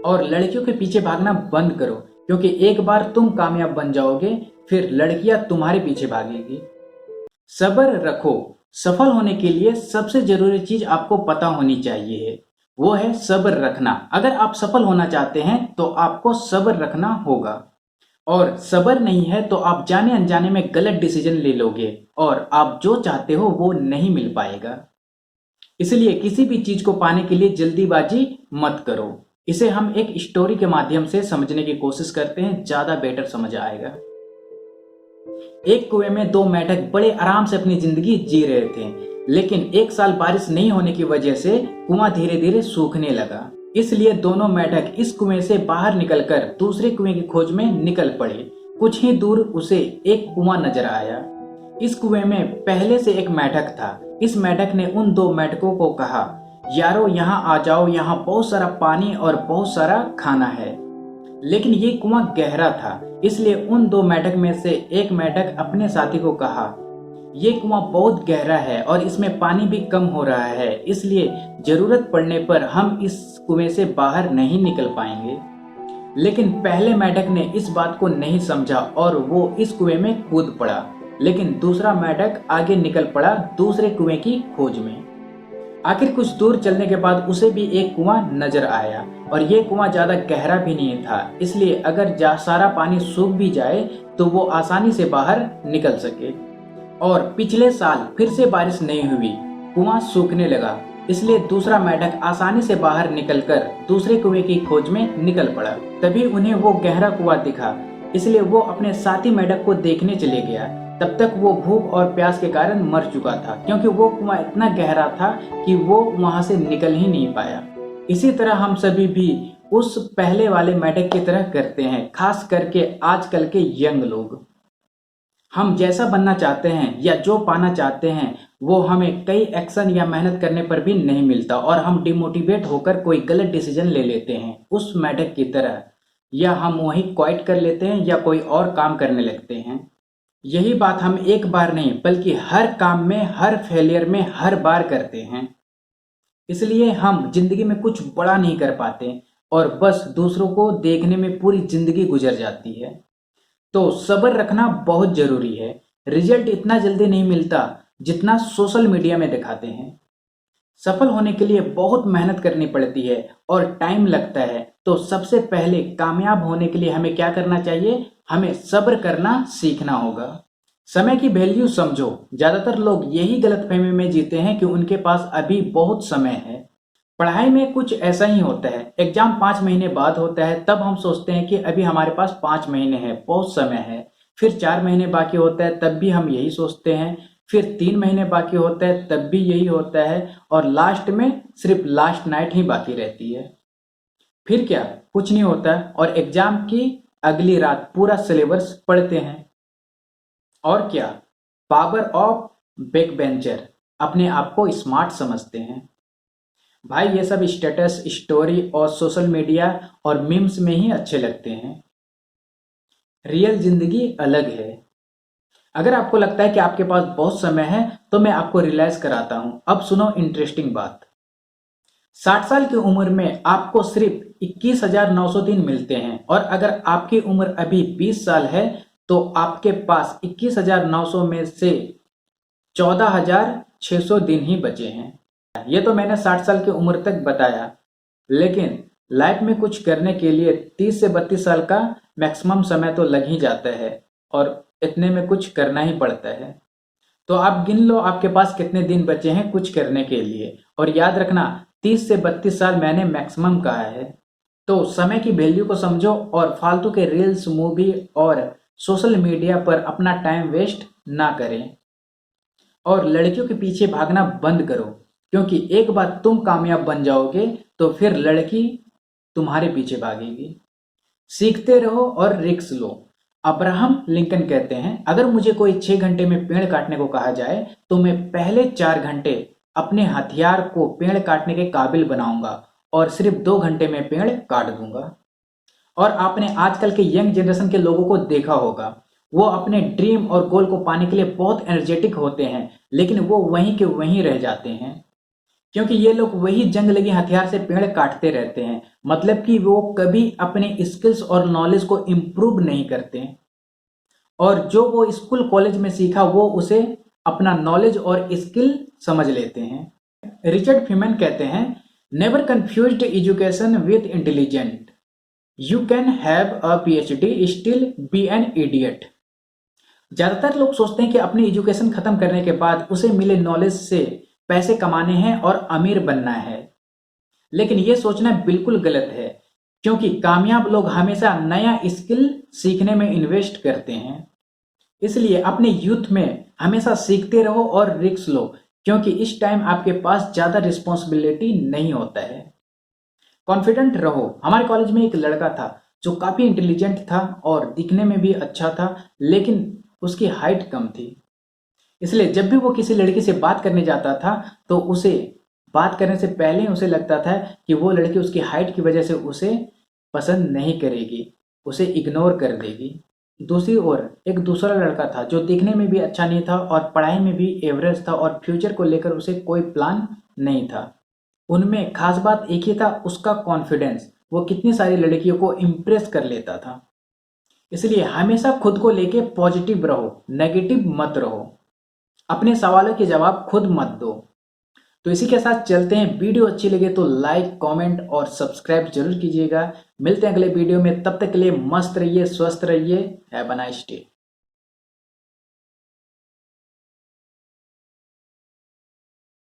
और लड़कियों के पीछे भागना बंद करो, क्योंकि एक बार तुम कामयाब बन जाओगे फिर लड़कियां तुम्हारे पीछे भागेगी। सब्र रखो। सफल होने के लिए सबसे जरूरी चीज आपको पता होनी चाहिए, वो है सब्र रखना। अगर आप सफल होना चाहते हैं तो आपको सब्र रखना होगा, और सब्र नहीं है तो आप जाने अनजाने में गलत डिसीजन ले लोगे और आप जो चाहते हो वो नहीं मिल पाएगा। इसलिए किसी भी चीज को पाने के लिए जल्दीबाजी मत करो। इसे हम एक स्टोरी के माध्यम से समझने की कोशिश करते हैं, ज्यादा बेटर समझ आएगा। एक कुएं में दो मेंढक बड़े आराम से अपनी जिंदगी जी रहे थे, लेकिन एक साल बारिश नहीं होने की वजह से कुआं धीरे धीरे सूखने लगा। इसलिए दोनों मेंढक इस कुएं से बाहर निकलकर दूसरे कुएं की खोज में निकल पड़े। कुछ ही दूर उसे एक कुआं नजर आया। इस कुएं में पहले से एक मेंढक था। इस मेंढक ने उन दो मेंढकों को कहा, यारो यहाँ आ जाओ, यहाँ बहुत सारा पानी और बहुत सारा खाना है। लेकिन ये कुआं गहरा था, इसलिए उन दो मेंढक में से एक मेंढक अपने साथी को कहा, ये कुआं बहुत गहरा है और इसमें पानी भी कम हो रहा है, इसलिए जरूरत पड़ने पर हम इस कुएं से बाहर नहीं निकल पाएंगे। लेकिन पहले मेंढक ने इस बात को नहीं समझा और वो इस कुएं में कूद पड़ा। लेकिन दूसरा मेंढक आगे निकल पड़ा दूसरे कुएं की खोज में। आखिर कुछ दूर चलने के बाद उसे भी एक कुआं नजर आया, और ये कुआं ज्यादा गहरा भी नहीं था, इसलिए अगर सारा पानी सूख भी जाए तो वो आसानी से बाहर निकल सके। और पिछले साल फिर से बारिश नहीं हुई, कुआं सूखने लगा, इसलिए दूसरा मेंढक आसानी से बाहर निकलकर दूसरे कुएं की खोज में निकल पड़ा। तभी उन्हें वो गहरा कुआं दिखा, इसलिए वो अपने साथी मेंढक को देखने चले गया। तब तक वो भूख और प्यास के कारण मर चुका था, क्योंकि वो कुआं इतना गहरा था कि वो वहां से निकल ही नहीं पाया। इसी तरह हम सभी भी उस पहले वाले मेंढक की तरह करते हैं, खास करके आजकल के यंग लोग। हम जैसा बनना चाहते हैं या जो पाना चाहते हैं वो हमें कई एक्शन या मेहनत करने पर भी नहीं मिलता, और हम डिमोटिवेट होकर कोई गलत डिसीजन ले लेते हैं उस मेंढक की तरह, या हम वही क्वाइट कर लेते हैं या कोई और काम करने लगते हैं। यही बात हम एक बार नहीं बल्कि हर काम में, हर फेलियर में, हर बार करते हैं। इसलिए हम जिंदगी में कुछ बड़ा नहीं कर पाते और बस दूसरों को देखने में पूरी जिंदगी गुजर जाती है। तो सब्र रखना बहुत जरूरी है। रिजल्ट इतना जल्दी नहीं मिलता जितना सोशल मीडिया में दिखाते हैं। सफल होने के लिए बहुत मेहनत करनी पड़ती है और टाइम लगता है। तो सबसे पहले कामयाब होने के लिए हमें क्या करना चाहिए? हमें सब्र करना सीखना होगा। समय की वैल्यू समझो। ज्यादातर लोग यही गलतफहमी में जीते हैं कि उनके पास अभी बहुत समय है। पढ़ाई में कुछ ऐसा ही होता है। एग्जाम 5 महीने बाद होता है, तब हम सोचते हैं कि अभी हमारे पास 5 महीने हैं, बहुत समय है। फिर 4 महीने बाकी होता है, तब भी हम यही सोचते हैं। फिर 3 महीने बाकी होता है, तब भी यही होता है, और लास्ट में सिर्फ लास्ट नाइट ही बाकी रहती है। फिर क्या? कुछ नहीं होता, और एग्जाम की अगली रात पूरा सिलेबस पढ़ते हैं। और क्या? पावर ऑफ बैक बेंचर, अपने आप को स्मार्ट समझते हैं। भाई ये सब स्टेटस, स्टोरी और सोशल मीडिया और मीम्स में ही अच्छे लगते हैं। रियल जिंदगी अलग है। अगर आपको लगता है कि आपके पास बहुत समय है तो मैं आपको रियलाइज कराता हूं। अब सुनो इंटरेस्टिंग बात। 60 साल की उम्र में आपको सिर्फ 21,903 मिलते हैं, और अगर आपकी उम्र अभी 20 साल है तो आपके पास 21,900 में से 14,600 दिन ही बचे हैं। ये तो मैंने 60 साल की उम्र तक बताया, लेकिन लाइफ में कुछ करने के लिए 30 से 32 साल का मैक्सिमम समय तो लग ही जाता है, और इतने में कुछ करना ही पड़ता है। तो आप गिन लो आपके पास कितने दिन बचे हैं कुछ करने के लिए, और याद रखना 30 से 32 साल मैंने मैक्सिमम कहा है। तो समय की वैल्यू को समझो और फालतू के रील्स, मूवी और सोशल मीडिया पर अपना टाइम वेस्ट ना करें। और लड़कियों के पीछे भागना बंद करो, क्योंकि एक बार तुम कामयाब बन जाओगे तो फिर लड़की तुम्हारे पीछे भागेगी। सीखते रहो और रिस्क लो। अब्राहम लिंकन कहते हैं, अगर मुझे कोई 6 घंटे में पेड़ काटने को कहा जाए तो मैं पहले 4 घंटे अपने हथियार को पेड़ काटने के काबिल बनाऊंगा और सिर्फ 2 घंटे में पेड़ काट दूंगा। और आपने आजकल के यंग जनरेशन के लोगों को देखा होगा, वो अपने ड्रीम और गोल को पाने के लिए बहुत एनर्जेटिक होते हैं, लेकिन वो वहीं के वहीं रह जाते हैं। क्योंकि ये लोग वही जंग लगे हथियार से पेड़ काटते रहते हैं, मतलब कि वो कभी अपने स्किल्स और नॉलेज को इम्प्रूव नहीं करते हैं, और जो वो स्कूल कॉलेज में सीखा वो उसे अपना नॉलेज और स्किल समझ लेते हैं। रिचर्ड फीमैन कहते हैं, never confused education with intelligent, you can have a PhD still be an idiot. ज्यादातर लोग सोचते हैं कि अपनी एजुकेशन खत्म करने के बाद उसे मिले नॉलेज से पैसे कमाने हैं और अमीर बनना है, लेकिन यह सोचना बिल्कुल गलत है, क्योंकि कामयाब लोग हमेशा नया स्किल सीखने में इन्वेस्ट करते हैं। इसलिए अपने यूथ में हमेशा सीखते रहो और रिस्क लो, क्योंकि इस टाइम आपके पास ज्यादा रिस्पॉन्सिबिलिटी नहीं होता है। कॉन्फिडेंट रहो। हमारे कॉलेज में एक लड़का था जो काफी इंटेलिजेंट था और दिखने में भी अच्छा था, लेकिन उसकी हाइट कम थी। इसलिए जब भी वो किसी लड़की से बात करने जाता था तो उसे बात करने से पहले उसे लगता था कि वो लड़की उसकी हाइट की वजह से उसे पसंद नहीं करेगी, उसे इग्नोर कर देगी। दूसरी ओर एक दूसरा लड़का था जो दिखने में भी अच्छा नहीं था और पढ़ाई में भी एवरेज था और फ्यूचर को लेकर उसे कोई प्लान नहीं था। उनमें खास बात एक ही था, उसका कॉन्फिडेंस। वो कितनी सारी लड़कियों को इम्प्रेस कर लेता था। इसलिए हमेशा खुद को लेके पॉजिटिव रहो, नेगेटिव मत रहो। अपने सवालों के जवाब खुद मत दो। तो इसी के साथ चलते हैं। वीडियो अच्छी लगे तो लाइक, कमेंट और सब्सक्राइब जरूर कीजिएगा। मिलते हैं अगले वीडियो में, तब तक के लिए मस्त रहिए, स्वस्थ रहिए। Have a nice day.